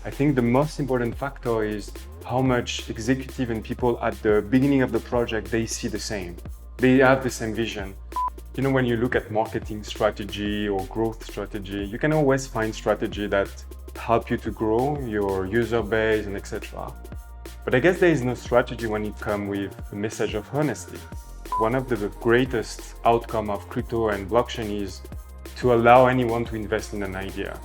I think the most important factor is how much executive and people at the beginning of the project, they see the same. They have the same vision. You know, when you look at marketing strategy or growth strategy, you can always find strategy that help you to grow your user base and etc. But I guess there is no strategy when it comes with a message of honesty. One of the greatest outcomes of crypto and blockchain is to allow anyone to invest in an idea.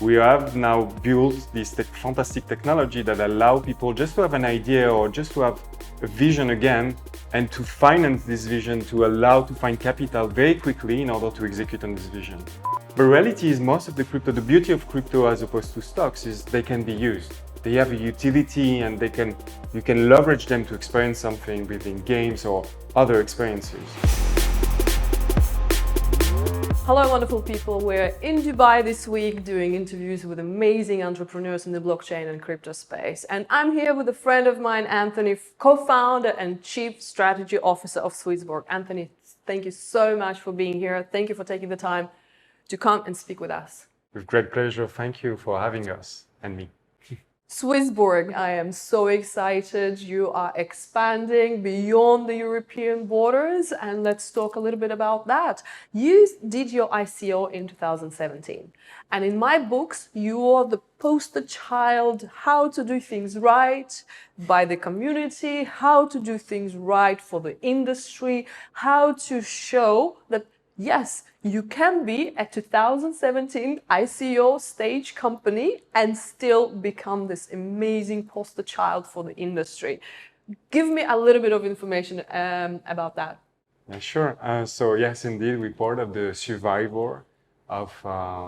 We have now built this fantastic technology that allow people just to have an idea or just to have a vision again, and to finance this vision, to allow to find capital very quickly in order to execute on this vision. The reality is most of the beauty of crypto as opposed to stocks is they can be used. They have a utility and you can leverage them to experience something within games or other experiences. Hello wonderful people, we're in Dubai this week doing interviews with amazing entrepreneurs in the blockchain and crypto space. And I'm here with a friend of mine, Anthony, co-founder and chief strategy officer of Swissborg. Anthony, thank you so much for being here. Thank you for taking the time to come and speak with us. With great pleasure, thank you for having us and me. Swissborg, I am so excited. You are expanding beyond the European borders, and let's talk a little bit about that. You did your ICO in 2017, and in my books, you are the poster child how to do things right by the community, how to do things right for the industry, how to show that yes, you can be a 2017 ICO stage company and still become this amazing poster child for the industry. Give me a little bit of information about that. Yeah, sure. So yes, indeed, we're part of the survivor of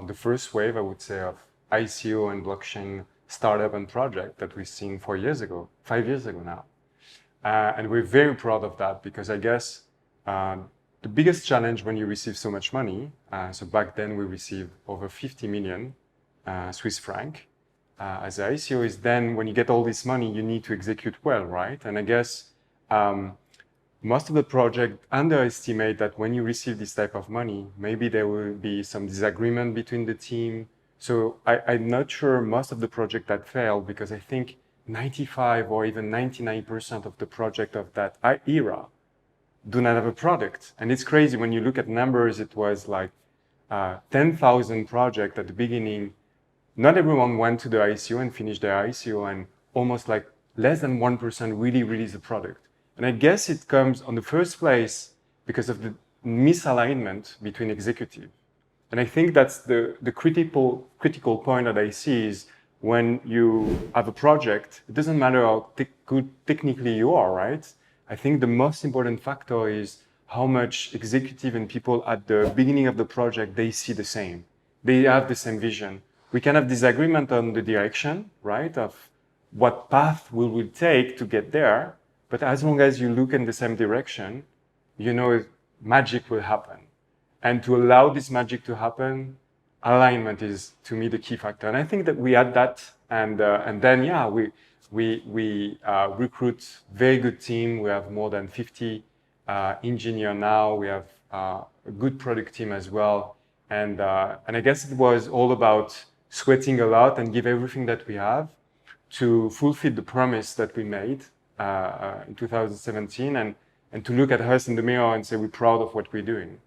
the first wave, I would say, of ICO and blockchain startup and project that we've seen 4 years ago, 5 years ago now. And we're very proud of that because I guess the biggest challenge when you receive so much money, so back then we received over 50 million Swiss franc as an ICO, is then when you get all this money, you need to execute well, right? And I guess most of the project underestimate that when you receive this type of money, maybe there will be some disagreement between the team. So I'm not sure most of the project that failed, because I think 95 or even 99% of the project of that era do not have a product. And it's crazy when you look at numbers. It was like 10,000 projects at the beginning. Not everyone went to the ICO and finished their ICO, and almost like less than 1% really released a product. And I guess it comes on the first place because of the misalignment between executive. And I think that's the critical point that I see is when you have a project, it doesn't matter how good technically you are, right? I think the most important factor is how much executive and people at the beginning of the project, they see the same. They have the same vision. We can have disagreement on the direction, right, of what path we will take to get there. But as long as you look in the same direction, you know magic will happen. And to allow this magic to happen, alignment is, to me, the key factor. And I think that we had that. And then, yeah, we recruit very good team. We have more than 50 engineers now. We have a good product team as well. And I guess it was all about sweating a lot and give everything that we have to fulfill the promise that we made in 2017, and to look at us in the mirror and say we're proud of what we're doing.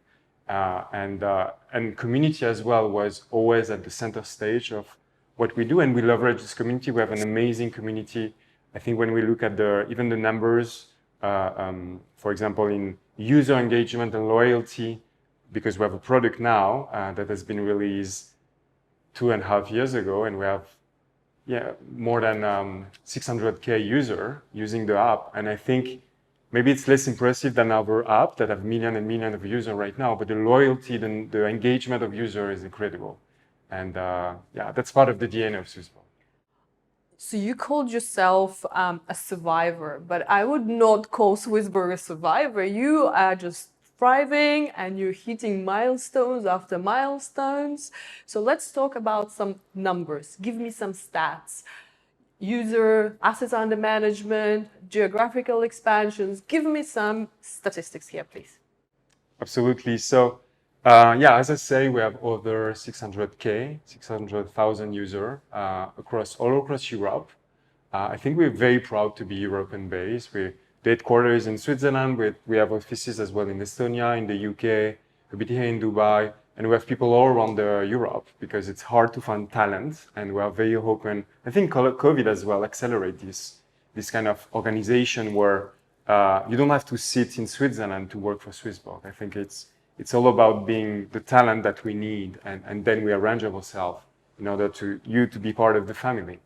And community as well was always at the center stage of what we do, and we leverage this community. We have an amazing community. I think when we look at even the numbers, for example, in user engagement and loyalty, because we have a product now that has been released 2.5 years ago, and we have more than 600K users using the app. And I think maybe it's less impressive than our app that have millions and millions of users right now, but the loyalty, the engagement of users is incredible. And that's part of the DNA of Swissborg. So you called yourself a survivor, but I would not call Swissborg a survivor. You are just thriving and you're hitting milestones after milestones. So let's talk about some numbers. Give me some stats. User, assets under management, geographical expansions. Give me some statistics here, please. Absolutely. So Yeah, as I say, we have over 600,000 users all across Europe. I think we're very proud to be European based. The headquarters in Switzerland. We have offices as well in Estonia, in the UK, a bit here in Dubai, and we have people all around Europe because it's hard to find talent, and we are very open. I think COVID as well accelerate this kind of organization where you don't have to sit in Switzerland to work for Swissborg. I think it's all about being the talent that we need, and then we arrange ourselves in order to be part of the family.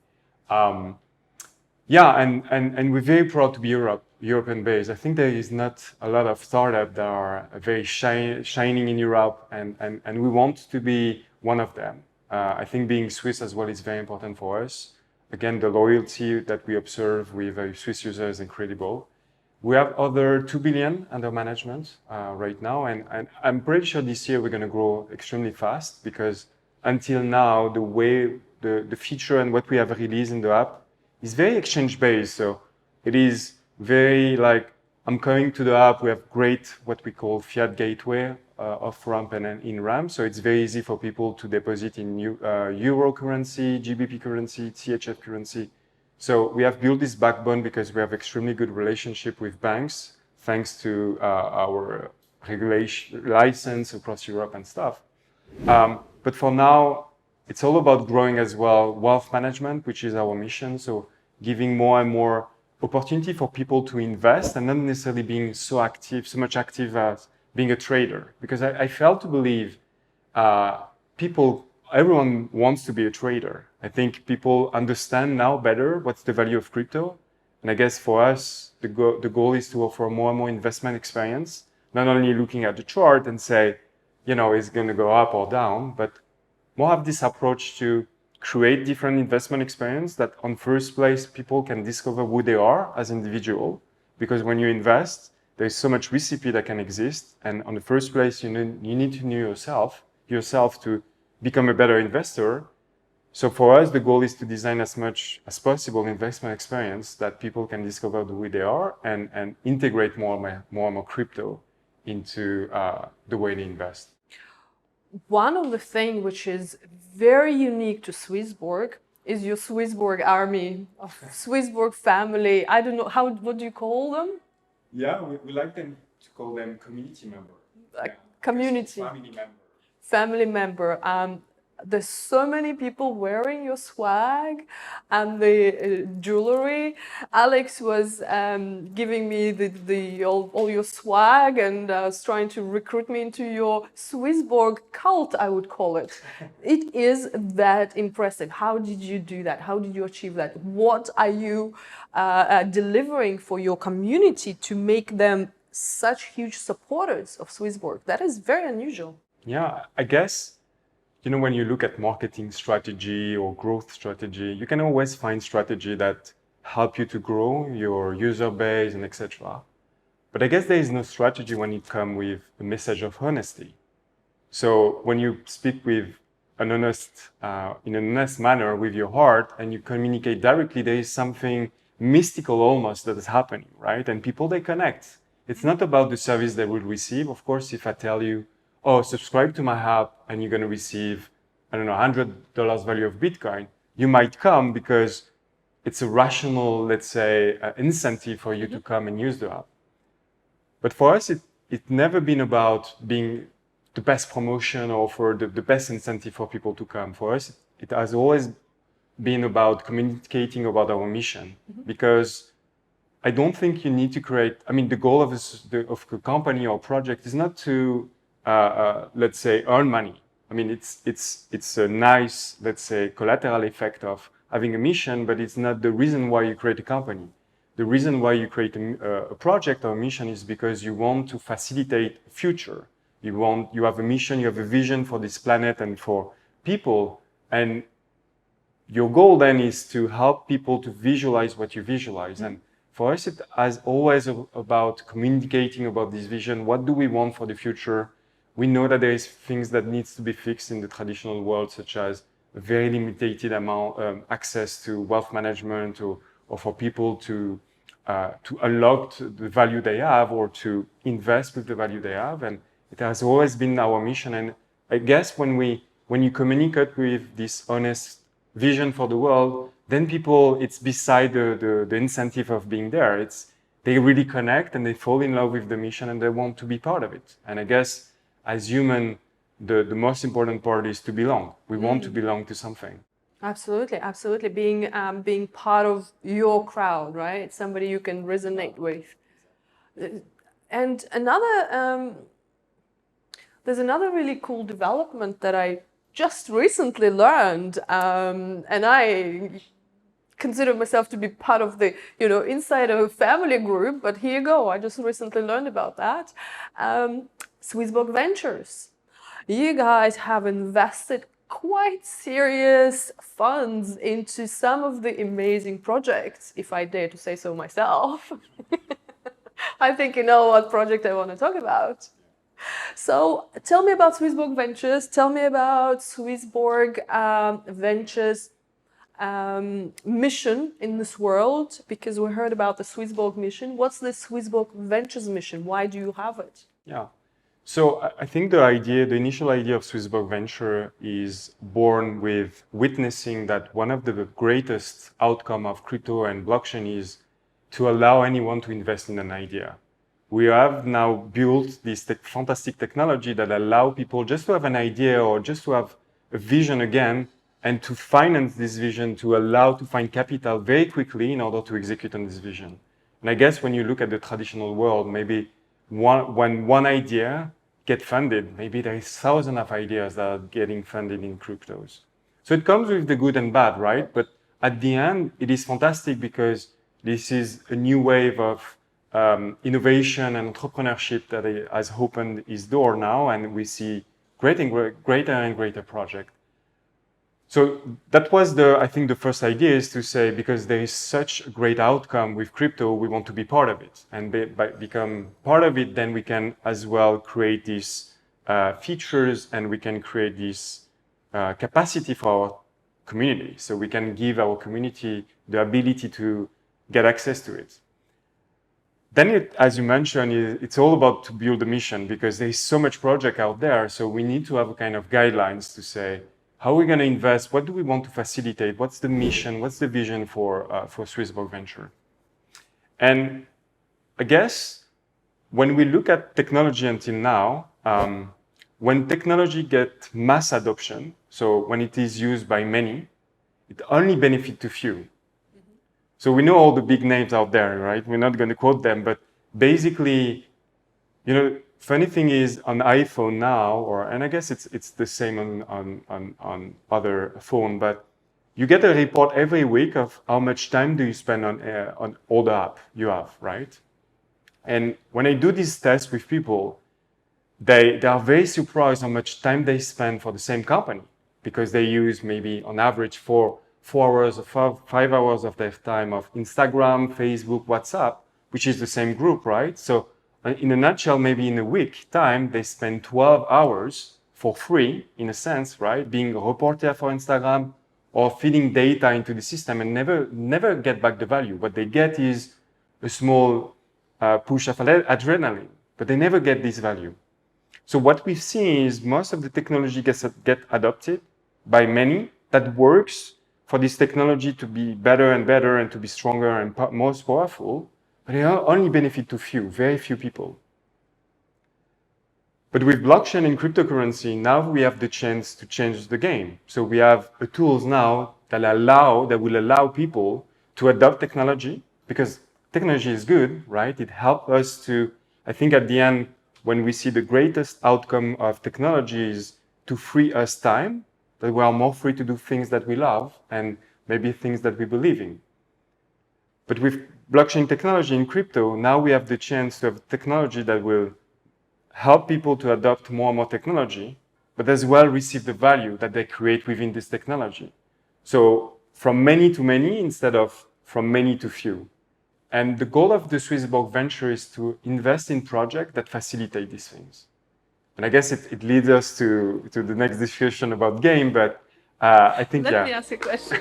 Yeah, and we're very proud to be European based. I think there is not a lot of startups that are very shining in Europe, and we want to be one of them. I think being Swiss as well is very important for us. Again, the loyalty that we observe with Swiss users is incredible. We have over 2 billion under management right now, and I'm pretty sure this year we're going to grow extremely fast because until now, the way the feature and what we have released in the app is very exchange-based. So it is very like, I'm coming to the app, we have great, what we call fiat gateway, off-ramp and in-ramp. So it's very easy for people to deposit in Euro currency, GBP currency, CHF currency. So we have built this backbone because we have extremely good relationship with banks, thanks to our regulation license across Europe and stuff. But for now, it's all about growing as well wealth management, which is our mission. So giving more and more opportunity for people to invest and not necessarily being so much active as being a trader. Because I fail to believe everyone wants to be a trader. I think people understand now better what's the value of crypto. And I guess for us, the goal is to offer more and more investment experience, not only looking at the chart and say, it's going to go up or down, but more have this approach to create different investment experience that on first place, people can discover who they are as individual. Because when you invest, there's so much recipe that can exist. And on the first place, you need to know yourself to become a better investor. So for us, the goal is to design as much as possible investment experience that people can discover who they are and integrate more and more crypto into the way they invest. One of the things which is very unique to Swissborg is your Swissborg army, of Swissborg family. I don't know, what do you call them? Yeah, we like them to call them community member. Community. Family member. There's so many people wearing your swag and the jewelry. Alex was giving me all your swag and was trying to recruit me into your Swissborg cult, I would call it. It is that impressive. How did you do that? How did you achieve that? What are you delivering for your community to make them such huge supporters of Swissborg? That is very unusual. Yeah, I guess, when you look at marketing strategy or growth strategy, you can always find strategy that help you to grow your user base and etc. But I guess there is no strategy when it comes with a message of honesty. So when you speak with in an honest manner with your heart and you communicate directly, there is something mystical almost that is happening, right? And people, they connect. It's not about the service they will receive. Of course, if I tell you, subscribe to my app and you're going to receive, $100 value of Bitcoin, you might come because it's a rational, let's say, incentive for you to come and use the app. But for us, it's never been about being the best promotion or for the best incentive for people to come. For us, it has always been about communicating about our mission, because I don't think you need to create, the goal of a company or project is not to let's say, earn money. It's a nice, let's say, collateral effect of having a mission, but it's not the reason why you create a company. The reason why you create a project or a mission is because you want to facilitate the future. You have a mission, you have a vision for this planet and for people, and your goal then is to help people to visualize what you visualize. And for us, it has always about communicating about this vision. What do we want for the future? We know that there is things that needs to be fixed in the traditional world, such as a very limited amount access to wealth management, or for people to unlock the value they have or to invest with the value they have. And It has always been our mission. And I guess when you communicate with this honest vision for the world, then people, it's beside the incentive of being there. They really connect and they fall in love with the mission and they want to be part of it. And I guess as human, the most important part is to belong. We want to belong to something. Absolutely, absolutely. Being part of your crowd, right? Somebody you can resonate with. And there's another really cool development that I just recently learned, and I consider myself to be part of the, inside of a family group, but here you go. I just recently learned about that. Swissborg Ventures. You guys have invested quite serious funds into some of the amazing projects, if I dare to say so myself. I think you know what project I want to talk about. So tell me about Swissborg Ventures. Tell me about Swissborg Ventures mission in this world, because we heard about the Swissborg mission. What's the Swissborg Ventures mission? Why do you have it? Yeah. So I think the initial idea of Swissborg Venture is born with witnessing that one of the greatest outcome of crypto and blockchain is to allow anyone to invest in an idea. We have now built this fantastic technology that allow people just to have an idea or just to have a vision again, and to finance this vision, to allow to find capital very quickly in order to execute on this vision. And I guess when you look at the traditional world, maybe when one idea get funded, maybe there is thousands of ideas that are getting funded in cryptos. So it comes with the good and bad, right? But at the end, it is fantastic because this is a new wave of innovation and entrepreneurship that has opened its door now, and we see greater and greater projects. So that was I think the first idea is to say, because there is such a great outcome with crypto, we want to be part of it. And by become part of it, then we can as well create these features, and we can create this capacity for our community. So we can give our community the ability to get access to it. Then, as you mentioned, it's all about to build a mission, because there is so much project out there. So we need to have a kind of guidelines to say, how are we going to invest? What do we want to facilitate? What's the mission? What's the vision for Swissborg Venture? And I guess when we look at technology until now, when technology gets mass adoption, so when it is used by many, it only benefits to few. So we know all the big names out there, right? We're not going to quote them, but basically, funny thing is on iPhone now, and I guess it's the same on other phone, but you get a report every week of how much time do you spend on all the app you have, right? And when I do these tests with people, they are very surprised how much time they spend for the same company, because they use maybe on average 4 hours or 5 hours of their time of Instagram, Facebook, WhatsApp, which is the same group, right? So in a nutshell, maybe in a week time, they spend 12 hours for free, in a sense, right? Being a reporter for Instagram or feeding data into the system, and never get back the value. What they get is a small push of adrenaline, but they never get this value. So what we've seen is most of the technology get adopted by many that works for this technology to be better and better and to be stronger and most powerful, but it only benefit to very few people. But with blockchain and cryptocurrency, now we have the chance to change the game. So we have tools now that will allow people to adopt technology, because technology is good, right? It helps us to, I think at the end, when we see the greatest outcome of technology is to free us time, that we are more free to do things that we love and maybe things that we believe in. But with blockchain technology in crypto, now we have the chance to have technology that will help people to adopt more and more technology, but as well receive the value that they create within this technology. So from many to many instead of from many to few. And the goal of the Swissborg Venture is to invest in projects that facilitate these things. And I guess it leads us to the next discussion about game, but I think, Let me ask a question.